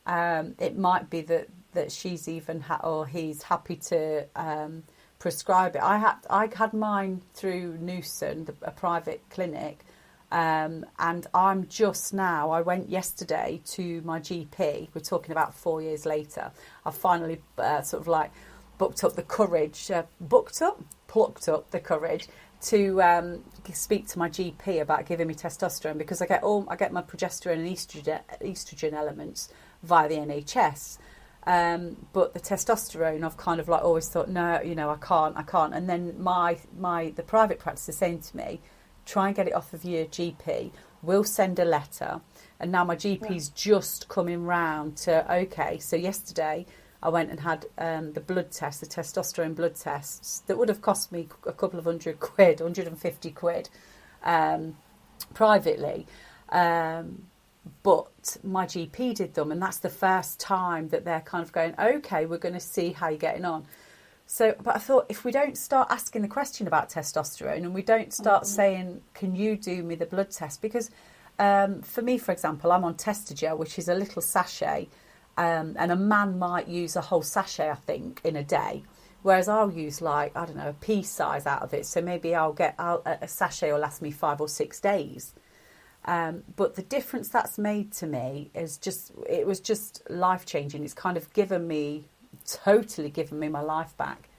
it might be that she's even or he's happy to prescribe it. I had mine through Newson, a private clinic, and I'm just now, I went yesterday to my GP. We're talking about 4 years later. I finally sort of like plucked up the courage the courage to speak to my GP about giving me testosterone, because I get my progesterone and estrogen elements via the NHS. But the testosterone, I've kind of like always thought, no, you know, I can't. And then the private practice is saying to me, try and get it off of your GP. We'll send a letter. And now my GP's just coming round to, okay, so yesterday I went and had the blood test, the testosterone blood tests that would have cost me a couple of £150 privately. But my GP did them, and that's the first time that they're kind of going, okay, we're going to see how you're getting on. So, but I thought, if we don't start asking the question about testosterone, and we don't start saying, can you do me the blood test? Because for me, for example, I'm on Testagel, which is a little sachet, and a man might use a whole sachet, I think, in a day. Whereas I'll use, like, I don't know, a pea size out of it. So maybe a sachet will last me 5 or 6 days. But the difference that's made to me is it was just life-changing. It's kind of totally given me my life back.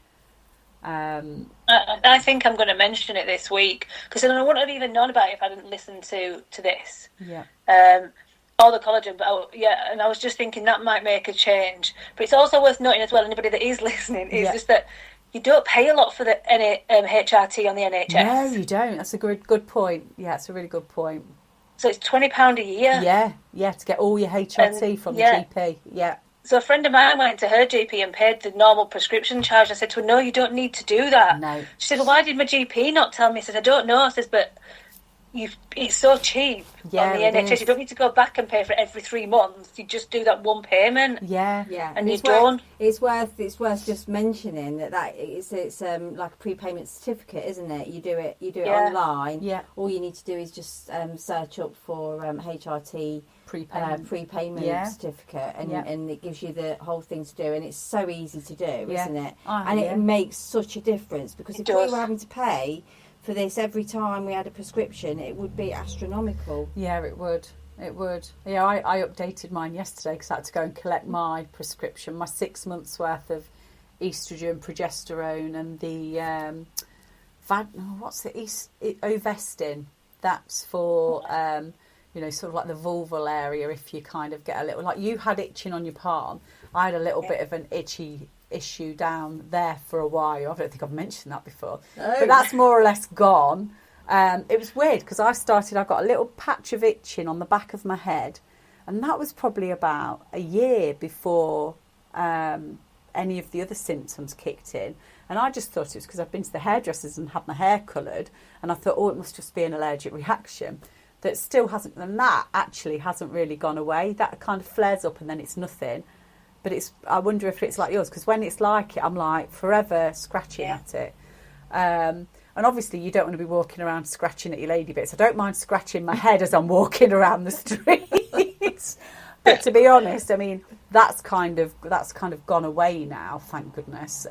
I think I'm going to mention it this week, because I wouldn't have even known about it if I didn't listen to this. Yeah. All the collagen, but and I was just thinking that might make a change. But it's also worth noting as well, anybody that is listening, is just that you don't pay a lot for the HRT on the NHS. No, you don't. That's a good point. Yeah, it's a really good point. So it's £20 a year. Yeah, to get all your HRT from the GP. Yeah. So a friend of mine went to her GP and paid the normal prescription charge. I said to her, no, you don't need to do that. No. She said, well, why did my GP not tell me? I said, I don't know. I said, but it's so cheap on the NHS. Is. You don't need to go back and pay for it every 3 months. You just do that one payment. Yeah. And you don't. It's worth just mentioning that it's like a prepayment certificate, isn't it? You do it online. Yeah. All you need to do is just search up for HRT prepayment certificate, and it gives you the whole thing to do, and it's so easy to do, isn't it? It makes such a difference, because if we were having to pay for this every time we had a prescription, it would be astronomical. Yeah, it would. Yeah, I updated mine yesterday because I had to go and collect my prescription, my 6 months worth of estrogen, progesterone, and the Ovestin. That's for sort of like the vulval area. If you kind of get a little, like you had itching on your palm, I had a little bit of an itchy issue down there for a while. I don't think I've mentioned that before, but that's more or less gone. It was weird because I got a little patch of itching on the back of my head, and that was probably about a year before any of the other symptoms kicked in. And I just thought it was because I've been to the hairdressers and had my hair coloured, and I thought, oh, it must just be an allergic reaction. That still hasn't, and that actually hasn't really gone away. That kind of flares up and then it's nothing. But I wonder if it's like yours, because when it's like it, I'm like forever scratching at it. And obviously you don't want to be walking around scratching at your lady bits. I don't mind scratching my head as I'm walking around the streets. But to be honest, I mean, that's kind of gone away now, thank goodness.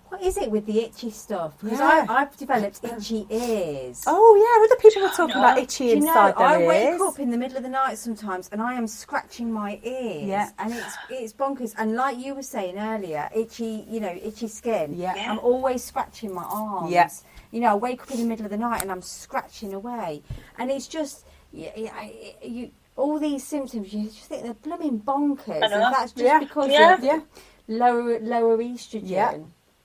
What is it with the itchy stuff? Because I've developed itchy ears. Oh yeah, other people were talking about itchy inside their ears. I wake up in the middle of the night sometimes and I am scratching my ears. Yeah. And it's bonkers. And like you were saying earlier, itchy skin. Yeah. I'm always scratching my arms. Yeah. You know, I wake up in the middle of the night and I'm scratching away. And it's just, all these symptoms, you just think they're blooming bonkers. And that's just because of lower estrogen. Yeah.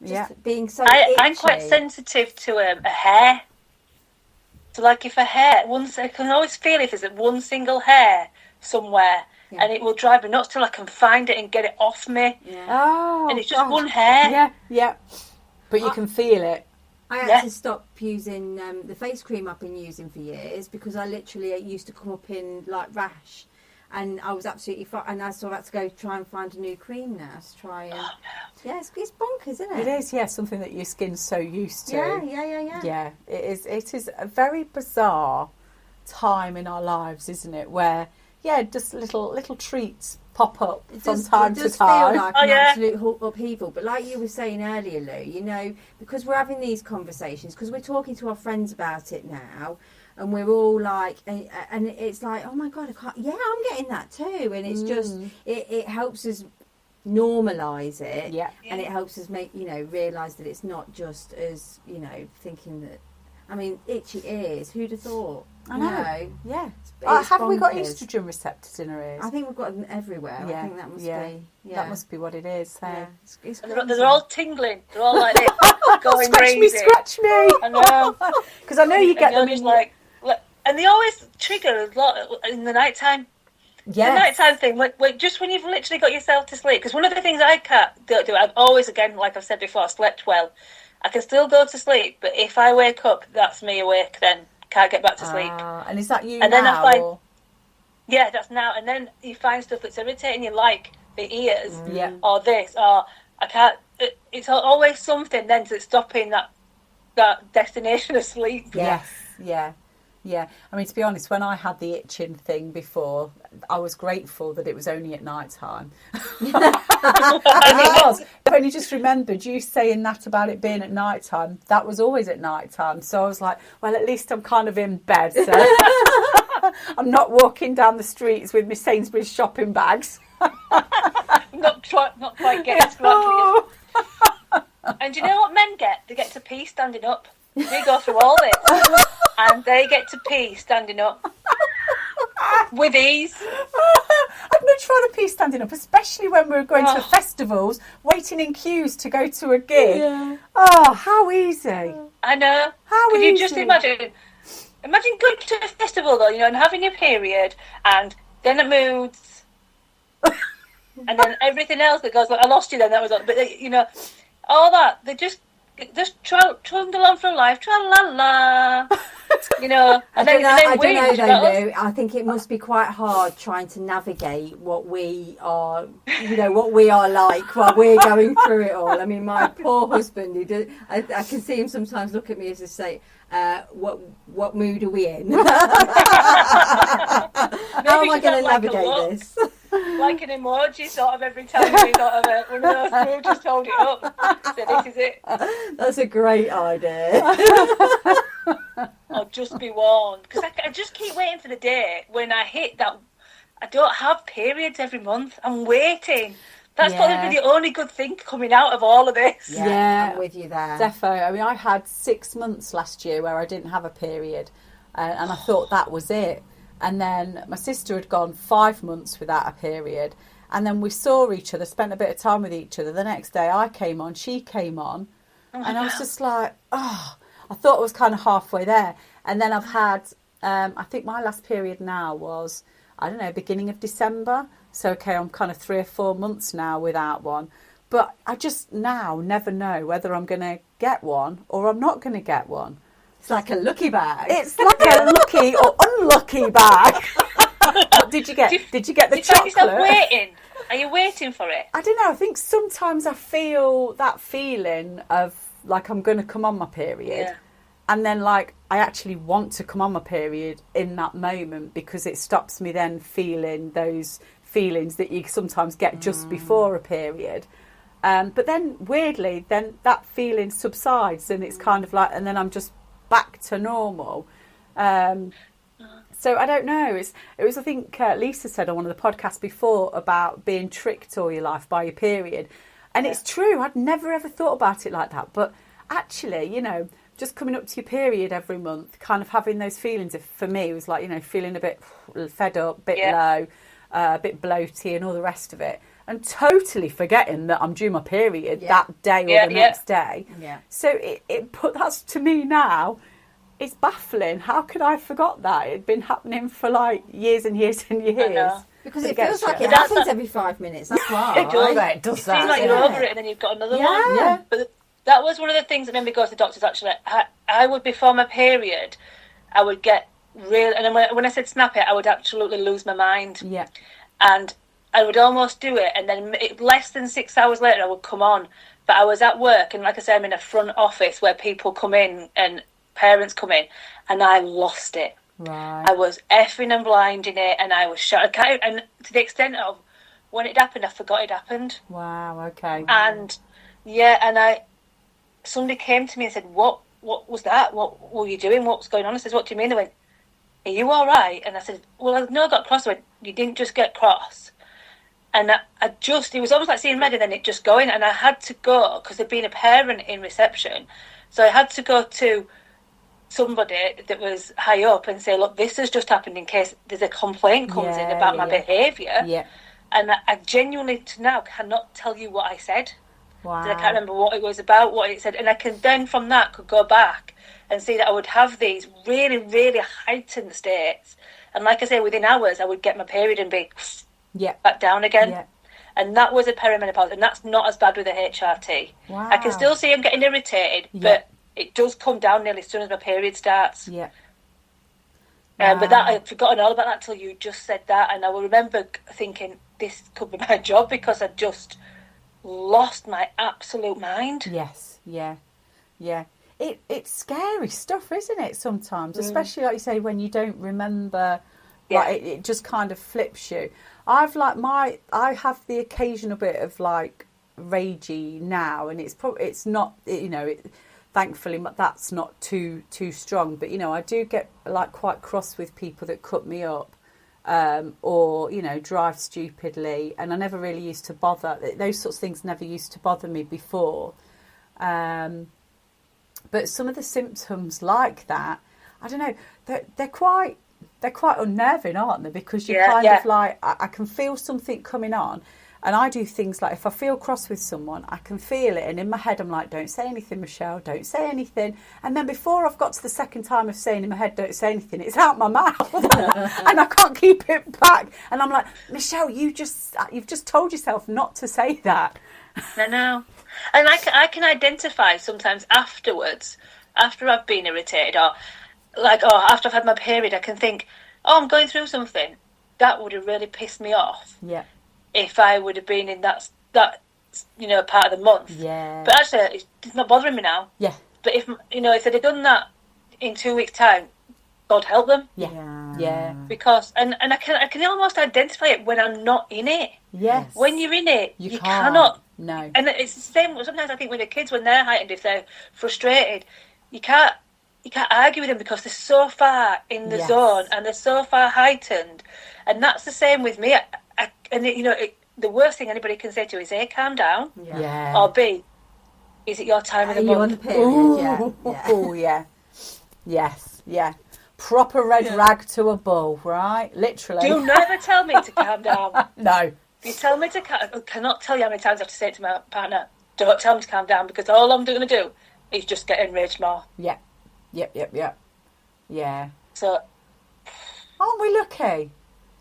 Just being so itchy. I'm quite sensitive to a hair. So like if a hair, I can always feel if there's one single hair somewhere, and it will drive me nuts till I can find it and get it off me. Yeah. Oh, and it's just one hair. Yeah. But you can feel it. I had to stop using the face cream I've been using for years because it used to come up in like rash, and I was absolutely fine. And I had to go try and find a new cream now to try and. Yeah, it's bonkers, isn't it? It is, yeah, something that your skin's so used to. Yeah. Yeah, it is a very bizarre time in our lives, isn't it? Where, just little treats pop up from time to time. It does feel like an absolute upheaval. But like you were saying earlier, Lou, because we're having these conversations, because we're talking to our friends about it now, and we're all like, and it's like, oh my God, I'm getting that too. And it's just, it helps us normalise it, and it helps us make realise that it's not just as thinking that. I mean, itchy ears. Who'd have thought? I know. Yeah. Have we got estrogen receptors in our ears? I think we've got them everywhere. Yeah. I think that must be. Yeah. That must be what it is. Yeah. They're all tingling. They're all like this, going crazy. Scratch me. I know. Because I know you get them in like, and they always trigger a lot in the night time. Yeah. The nighttime thing, just when you've literally got yourself to sleep. Because one of the things I can't do, I've always, again, like I've said before, slept well. I can still go to sleep, but if I wake up, that's me awake then. Can't get back to sleep. And is that you and now? Then I find, yeah, that's now. And then you find stuff that's irritating you, like the ears, or this, or I can't. It's always something then that's stopping that destination of sleep. Yes, yeah. I mean, to be honest, when I had the itching thing before, I was grateful that it was only at night time. And it was. I've only just remembered you saying that about it being at night time. That was always at night time. So I was like, well, at least I'm kind of in bed. So I'm not walking down the streets with my Sainsbury's shopping bags. not quite getting scratchy. And do you know what men get? They get to pee standing up. They go through all this. And they get to pee standing up. With ease. I'd much rather pee standing up, especially when we're going to festivals, waiting in queues to go to a gig. Yeah. Oh, how easy. I know. How Could easy. you just imagine going to a festival, though, and having your period, and then it moods, and then everything else that goes, like, I lost you then, that was, but, all that, they just trundle along through life, tra-la-la, and I don't know though, Lou. I think it must be quite hard trying to navigate what we are, what we are like while we're going through it all. I mean, my poor husband, I can see him sometimes look at me as to say, what mood are we in? How am I going to navigate this? Like an emoji sort of every time we got one of those, we'll just hold it up. So this is it. That's a great idea. Or just be warned. Because I just keep waiting for the day when I hit that. I don't have periods every month. I'm waiting. That's probably the only good thing coming out of all of this. Yeah, I'm with you there. Defo. I mean, I had 6 months last year where I didn't have a period. And I thought that was it. And then my sister had gone 5 months without a period. And then we saw each other, spent a bit of time with each other. The next day I came on, she came on. And I was just like, I thought I was kind of halfway there. And then I've had, I think my last period now was, I don't know, beginning of December. So, okay, I'm kind of 3 or 4 months now without one. But I just now never know whether I'm going to get one or I'm not going to get one. It's like a lucky bag. It's like a lucky or unlucky bag. What did you get? Did you get the chocolate? You find yourself waiting? Are you waiting for it? I don't know. I think sometimes I feel that feeling of like I'm going to come on my period. Yeah. And then like I actually want to come on my period in that moment because it stops me then feeling those feelings that you sometimes get just before a period. But then weirdly, then that feeling subsides and it's kind of like, and then I'm just back to normal. So I don't know. It was I think Lisa said on one of the podcasts before about being tricked all your life by your period. And it's true. I'd never ever thought about it like that. But actually, you know, just coming up to your period every month, kind of having those feelings, for me, it was like, you know, feeling a bit fed up, a bit low, a bit bloaty and all the rest of it. And totally forgetting that I'm due my period that day or the next day. Yeah. So but that's to me now, it's baffling. How could I have forgot that? It'd been happening for like years and years and years. I know. Because it feels like it happens every 5 minutes. That's why. It does that. It seems like you're over it and then you've got another one. Yeah. But that was one of the things that made me go to the doctors, actually. I would, before my period, I would get real... And when I said snap it, I would absolutely lose my mind. Yeah. And I would almost do it, and then less than 6 hours later, I would come on. But I was at work, and like I said, I'm in a front office where people come in and parents come in, and I lost it. Right. I was effing and blinding it, and I was shut. And to the extent of when it happened, I forgot it happened. Wow. Okay. And somebody came to me and said, "What was that? What were you doing? What was going on?" I said, "What do you mean?" They went, "Are you all right?" And I said, "Well, I know I got cross." They went, "You didn't just get cross." And it was almost like seeing red and then it just going. And I had to go, because there'd been a parent in reception. So I had to go to somebody that was high up and say, "Look, this has just happened in case there's a complaint comes in about my behaviour." Yeah. And I genuinely to now cannot tell you what I said. Wow. I can't remember what it was about, what it said. And I can then from that could go back and see that I would have these really, really heightened states. And like I say, within hours, I would get my period and be back down again. Yeah. And that was a perimenopause. And that's not as bad with a HRT. Wow. I can still see I'm getting irritated, but it does come down nearly as soon as my period starts. Yeah. Wow. But that I'd forgotten all about that till you just said that. And I will remember thinking, this could be my job, because I just lost my absolute mind. Yes. Yeah. Yeah. It's scary stuff, isn't it, sometimes? Especially, like you say, when you don't remember, like it just kind of flips you. I have the occasional bit of like ragey now, and it's not, you know, thankfully that's not too strong, but you know, I do get like quite cross with people that cut me up, or you know, drive stupidly, and I never really used to bother. Those sorts of things never used to bother me before, but some of the symptoms like that, I don't know, they're quite unnerving, aren't they? Because you're kind of like, I can feel something coming on, and I do things like, if I feel cross with someone, I can feel it, and in my head I'm like, don't say anything, Michelle, don't say anything. And then before I've got to the second time of saying in my head, don't say anything, it's out my mouth and I can't keep it back. And I'm like, Michelle, you've just told yourself not to say that. I know. And I can identify sometimes afterwards, after I've been irritated, or like, after I've had my period, I can think, I'm going through something. That would have really pissed me off. Yeah. If I would have been in that you know, part of the month. Yeah. But actually, it's not bothering me now. Yeah. But if, you know, if they'd have done that in 2 weeks' time, God help them. Yeah. Yeah. Because and I can almost identify it when I'm not in it. Yes. When you're in it, you can't. cannot. No. And it's the same. Sometimes I think with the kids, when they're heightened, if they're frustrated, you can't argue with them because they're so far in the zone and they're so far heightened. And that's the same with me. The worst thing anybody can say to you is A, calm down, or B, is it your time of the month? Are you on the period? Oh, yeah. Yes, yeah. Proper red rag to a bull, right? Literally. Do never tell me to calm down. No. If you tell me to I cannot tell you how many times I have to say it to my partner, don't tell me to calm down, because all I'm going to do is just get enraged more. Yeah. Yep. Yeah. So, aren't we lucky?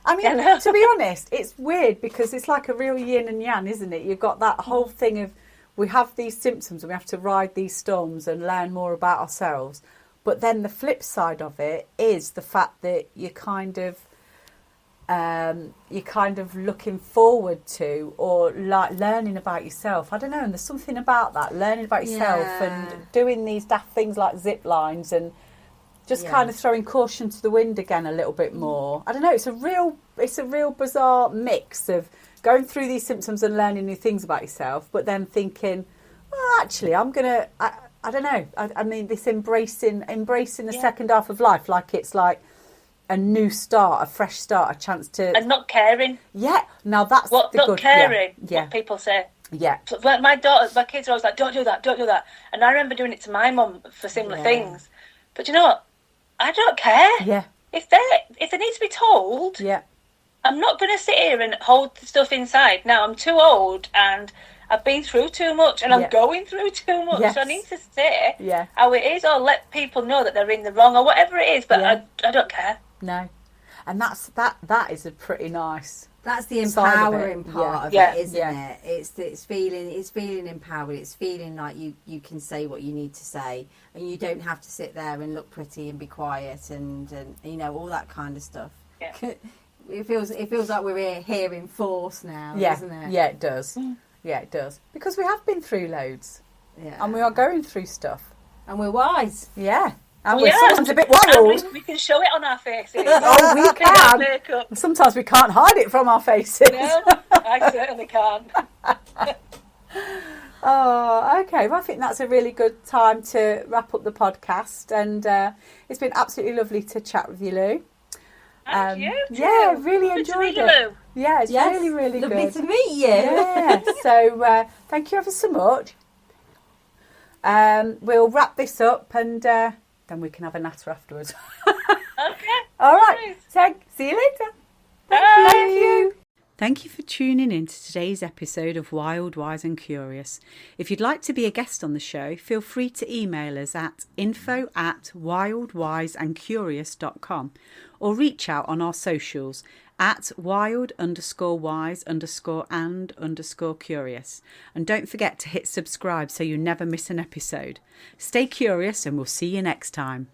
I mean, to be honest, it's weird because it's like a real yin and yang, isn't it? You've got that whole thing of we have these symptoms and we have to ride these storms and learn more about ourselves. But then the flip side of it is the fact that you're kind of looking forward to or like learning about yourself. I don't know, and there's something about that, learning about yourself and doing these daft things like zip lines and just kind of throwing caution to the wind again a little bit more. I don't know, it's a real bizarre mix of going through these symptoms and learning new things about yourself, but then thinking, well, actually, I'm gonna I don't know. I mean, this embracing the second half of life, like it's like a new start, a fresh start, a chance to... And not caring. Yeah, now that's what, the not good... caring, yeah. what people say. Yeah. So, like my kids are always like, don't do that. And I remember doing it to my mum for similar things. But you know what? I don't care. Yeah. If they need to be told, I'm not going to sit here and hold the stuff inside. Now, I'm too old and I've been through too much and I'm going through too much. Yes. So I need to say how it is or let people know that they're in the wrong or whatever it is. But I don't care. No. And that is a pretty nice... That's the empowering part of it, isn't it? It's feeling empowered. It's feeling like you can say what you need to say, and you don't have to sit there and look pretty and be quiet and you know, all that kind of stuff. Yeah. It feels like we're here in force now, doesn't it? Yeah, it does. Yeah, it does. Because we have been through loads. Yeah. And we are going through stuff. And we're wise. Yeah. And we're sometimes a bit wild. We can show it on our faces. Oh, we can. Sometimes we can't hide it from our faces. No, I certainly can't. Oh, okay. Well, I think that's a really good time to wrap up the podcast. And it's been absolutely lovely to chat with you, Lou. And you too. Yeah, really enjoyed it. Lou. Yeah, it's really, really lovely good. To meet you. Yeah. So thank you ever so much. We'll wrap this up and... then we can have a natter afterwards. Okay. All right. So, see you later. Thank you. Thank you for tuning in to today's episode of Wild, Wise and Curious. If you'd like to be a guest on the show, feel free to email us at info@wildwiseandcurious.com or reach out on our socials at wild_wise_and_curious. And don't forget to hit subscribe so you never miss an episode. Stay curious and we'll see you next time.